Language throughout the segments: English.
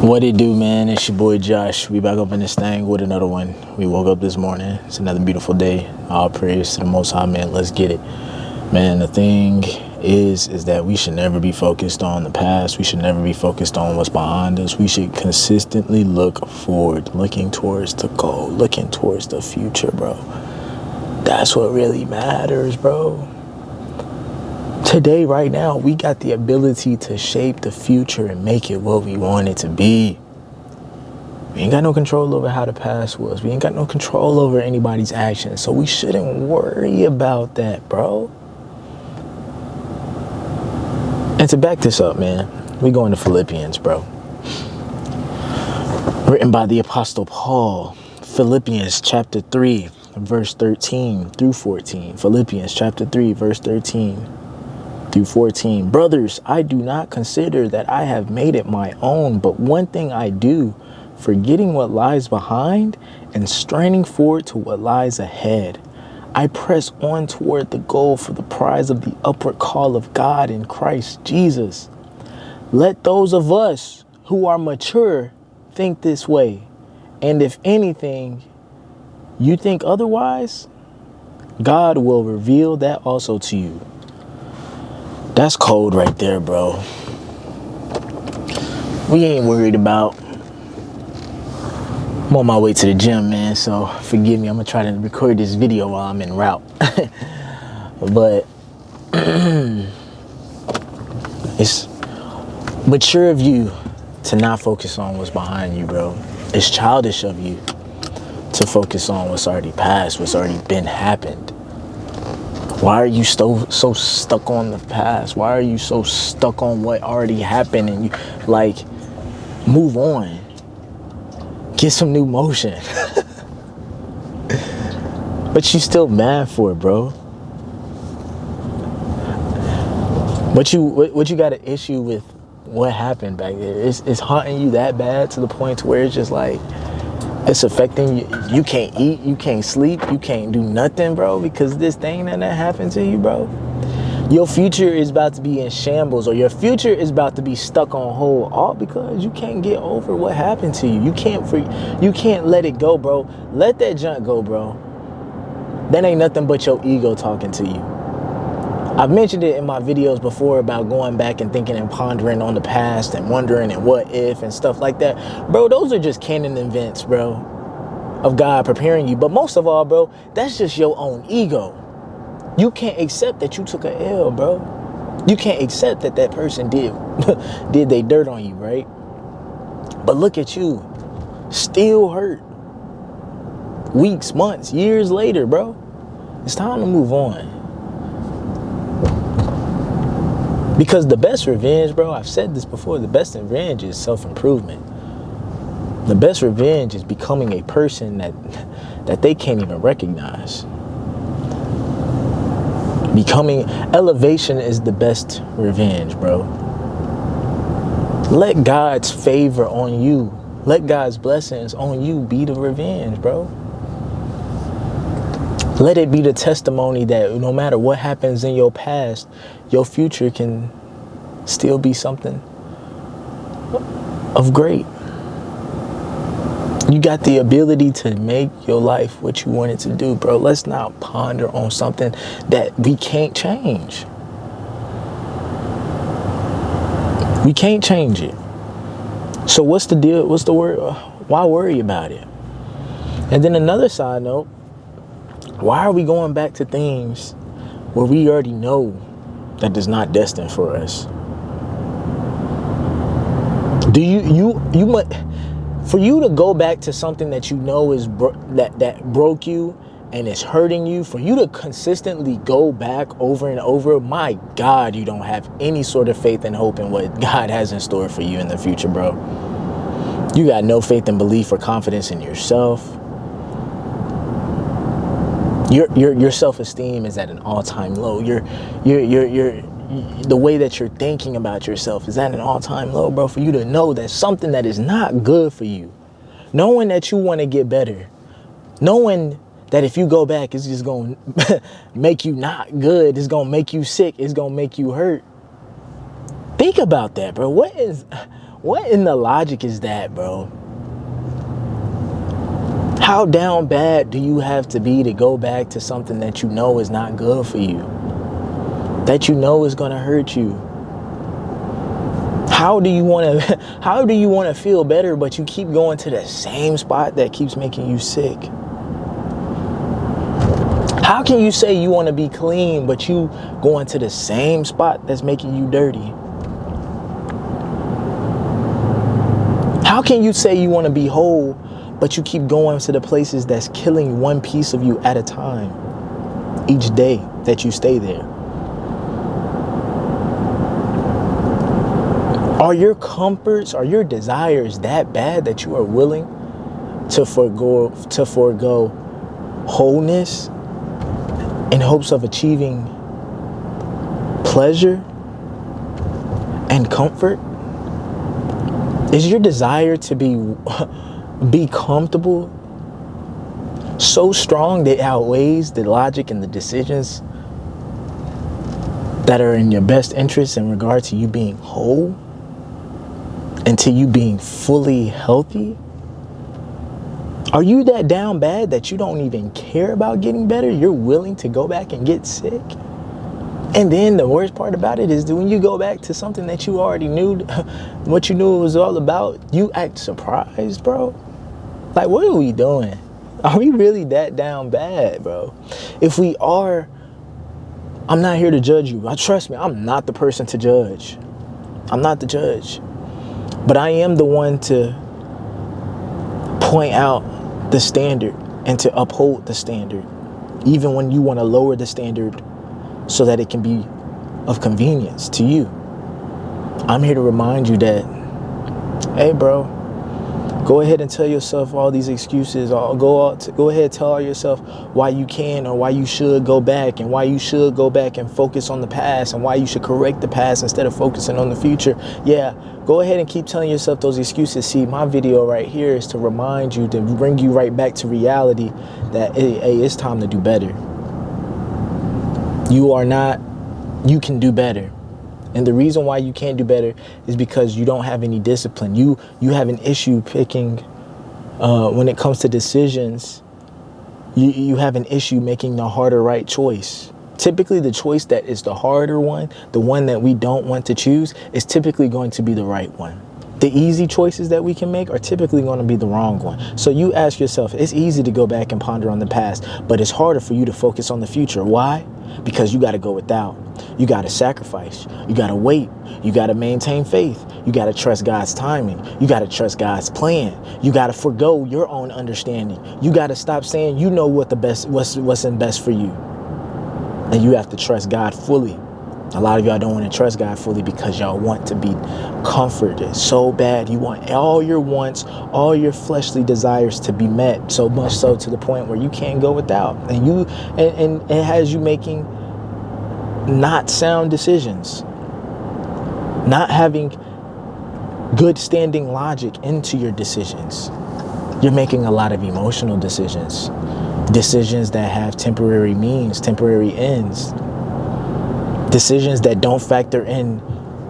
What it do, man? It's your boy Josh. We back up in this thing with another one. We woke up this morning. It's another beautiful day. All praise to the Most High, man. Let's get it. Man, the thing is that we should never be focused on the past. We should never be focused on what's behind us. We should consistently look forward, looking towards the goal, looking towards the future, bro. That's what really matters, bro. Today, right now, we got the ability to shape the future and make it what we want it to be. We ain't got no control over how the past was. We ain't got no control over anybody's actions. So we shouldn't worry about that, bro. And to back this up, man, we going to Philippians, bro. Written by the Apostle Paul. Philippians chapter 3, verse 13 through 14. Philippians chapter 3, verse 13. Through 14. Brothers, I do not consider that I have made it my own, but one thing I do, forgetting what lies behind and straining forward to what lies ahead. I press on toward the goal for the prize of the upward call of God in Christ Jesus. Let those of us who are mature think this way. And if anything, you think otherwise, God will reveal that also to you. That's cold right there, bro. We ain't worried about. I'm on my way to the gym, man, so forgive me. I'm going to try to record this video while I'm en route. But it's mature of you to not focus on what's behind you, bro. It's childish of you to focus on what's already passed, what's already been happened. Why are you so stuck on the past? Why are you so stuck on what already happened? And you, like, move on. Get some new motion. But you still mad for it, bro. What you got an issue with what happened back there? It's haunting you that bad to the point to where it's just like, it's affecting you. You can't eat, you can't sleep, you can't do nothing, bro, because this thing that happened to you, bro. Your future is about to be in shambles, or your future is about to be stuck on hold, all because you can't get over what happened to you. You can't let it go, bro. Let that junk go, bro. That ain't nothing but your ego talking to you. I've mentioned it in my videos before about going back and thinking and pondering on the past and wondering and what if and stuff like that. Bro, those are just canon events, bro, of God preparing you. But most of all, bro, that's just your own ego. You can't accept that you took a L, bro. You can't accept that that person did they dirt on you, right? But look at you, still hurt. Weeks, months, years later, bro. It's time to move on. Because the best revenge, bro, I've said this before, the best revenge is self-improvement. The best revenge is becoming a person that they can't even recognize. Elevation is the best revenge, bro. Let God's favor on you, let God's blessings on you be the revenge, bro. Let it be the testimony that no matter what happens in your past, your future can still be something of great. You got the ability to make your life what you want it to do, bro. Let's not ponder on something that we can't change. We can't change it. So what's the deal? What's the word? Why worry about it? And then another side note, why are we going back to things where we already know that is not destined for us? Do you for you to go back to something that you know is that broke you and is hurting you, for you to consistently go back over and over, my God, you don't have any sort of faith and hope in what God has in store for you in the future, bro. You got no faith and belief or confidence in yourself. Your self-esteem is at an all-time low. The way that you're thinking about yourself is at an all-time low, bro. For you to know that something that is not good for you, knowing that you want to get better, knowing that if you go back, it's just going to make you not good, it's going to make you sick, it's going to make you hurt. Think about that, bro. what in the logic is that, bro? How down bad do you have to be to go back to something that you know is not good for you? That you know is gonna hurt you? How do you want to feel better, but you keep going to the same spot that keeps making you sick? How can you say you want to be clean, but you going to the same spot that's making you dirty? How can you say you want to be whole, but you keep going to the places that's killing one piece of you at a time, each day that you stay there? Are your comforts, are your desires that bad that you are willing to forego wholeness in hopes of achieving pleasure and comfort? Is your desire to be comfortable so strong that it outweighs the logic and the decisions that are in your best interest in regard to you being whole and to you being fully healthy? Are you that down bad that you don't even care about getting better? You're willing to go back and get sick? And then the worst part about it is that when you go back to something that you already knew, what you knew it was all about, you act surprised, bro. Like, what are we doing? Are we really that down bad, bro? If we are, I'm not here to judge you. Trust me, I'm not the person to judge. I'm not the judge. But I am the one to point out the standard and to uphold the standard, even when you want to lower the standard so that it can be of convenience to you. I'm here to remind you that, hey, bro, go ahead and tell yourself all these excuses. Go ahead and tell yourself why you can or why you should go back, and why you should go back and focus on the past, and why you should correct the past instead of focusing on the future. Yeah, go ahead and keep telling yourself those excuses. See, my video right here is to remind you, to bring you right back to reality that, hey, it's time to do better. You can do better. And the reason why you can't do better is because you don't have any discipline. You have an issue picking, when it comes to decisions, you have an issue making the harder right choice. Typically, the choice that is the harder one, the one that we don't want to choose, is typically going to be the right one. The easy choices that we can make are typically going to be the wrong one. So you ask yourself, it's easy to go back and ponder on the past, but it's harder for you to focus on the future. Why? Because you got to go without. You got to sacrifice. You got to wait. You got to maintain faith. You got to trust God's timing. You got to trust God's plan. You got to forgo your own understanding. You got to stop saying you know what's in best for you. And you have to trust God fully. A lot of y'all don't want to trust God fully because y'all want to be comforted so bad. You want all your wants, all your fleshly desires to be met, so much so to the point where you can't go without. And it has you making not sound decisions, not having good standing logic into your decisions. You're making a lot of emotional decisions that have temporary means, temporary ends. Decisions that don't factor in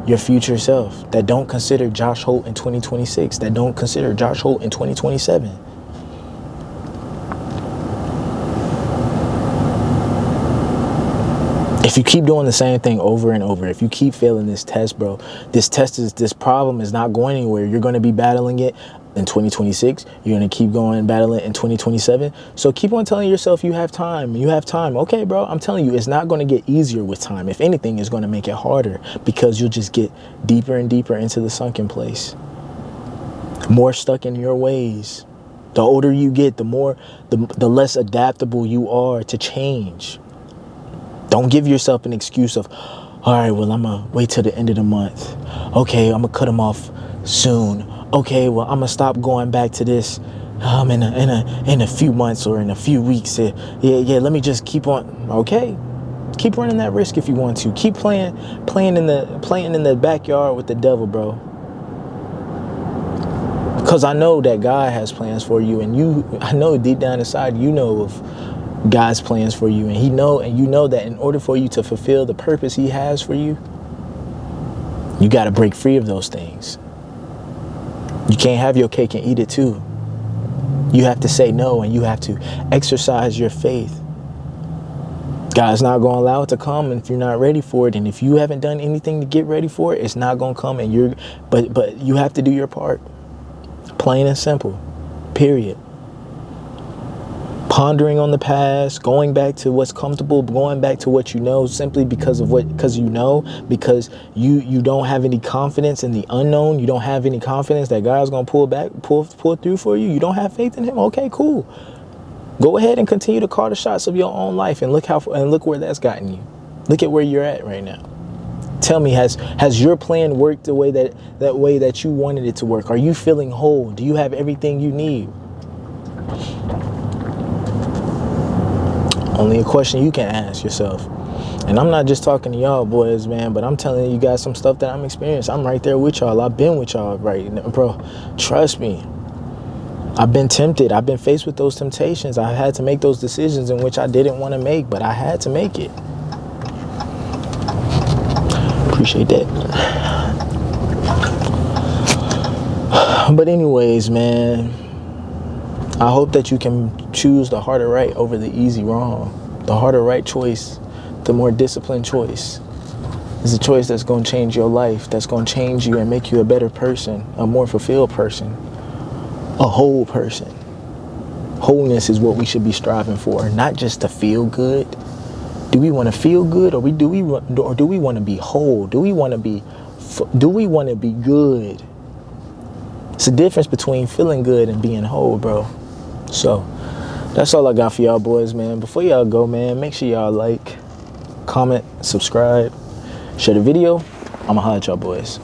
your future self, that don't consider Josh Holt in 2026, that don't consider Josh Holt in 2027. If you keep doing the same thing over and over, if you keep failing this test, bro, this problem is not going anywhere. You're going to be battling it in 2026. You're going to keep going battling it in 2027. So keep on telling yourself you have time. You have time. Okay, bro, I'm telling you, it's not going to get easier with time. If anything, it's going to make it harder because you'll just get deeper and deeper into the sunken place. More stuck in your ways. The older you get, the less adaptable you are to change. Don't give yourself an excuse of, all right, well, I'm going to wait till the end of the month. Okay, I'm going to cut them off soon. Okay, well, I'm going to stop going back to this in a few months or in a few weeks. Yeah, let me just keep on. Okay, keep running that risk if you want to. Keep playing in the backyard with the devil, bro. Because I know that God has plans for you, and I know deep down inside you know of God's plans for you, and you know that in order for you to fulfill the purpose he has for you, you got to break free of those things. You can't have your cake and eat it too. You have to say no, and you have to exercise your faith. God's not going to allow it to come if you're not ready for it. And if you haven't done anything to get ready for it, it's not going to come. And but you have to do your part. Plain and simple. Period. Pondering on the past, going back to what's comfortable, going back to what you know, simply because you don't have any confidence in the unknown. You don't have any confidence that God's going to pull through for you. You don't have faith in him. Okay, cool. Go ahead and continue to call the shots of your own life, and look where that's gotten you. Look at where you're at right now. Tell me, has your plan worked the way that you wanted it to work? Are you feeling whole? Do you have everything you need? Only a question you can ask yourself. And I'm not just talking to y'all boys, man, but I'm telling you guys some stuff that I'm experiencing. I'm right there with y'all. I've been with y'all, right? Bro, trust me. I've been tempted. I've been faced with those temptations. I had to make those decisions in which I didn't want to make, but I had to make it. Appreciate that. But anyways, man, I hope that you can choose the harder right over the easy wrong. The harder right choice, the more disciplined choice, is a choice that's going to change your life, that's going to change you and make you a better person, a more fulfilled person. A whole person. Wholeness is what we should be striving for, not just to feel good. Do we want to feel good, or do we want to be whole? Do we want to be good? It's a difference between feeling good and being whole, bro. So that's all I got for y'all boys, man. Before y'all go, man, make sure y'all like, comment, subscribe, share the video. I'ma holler at y'all boys.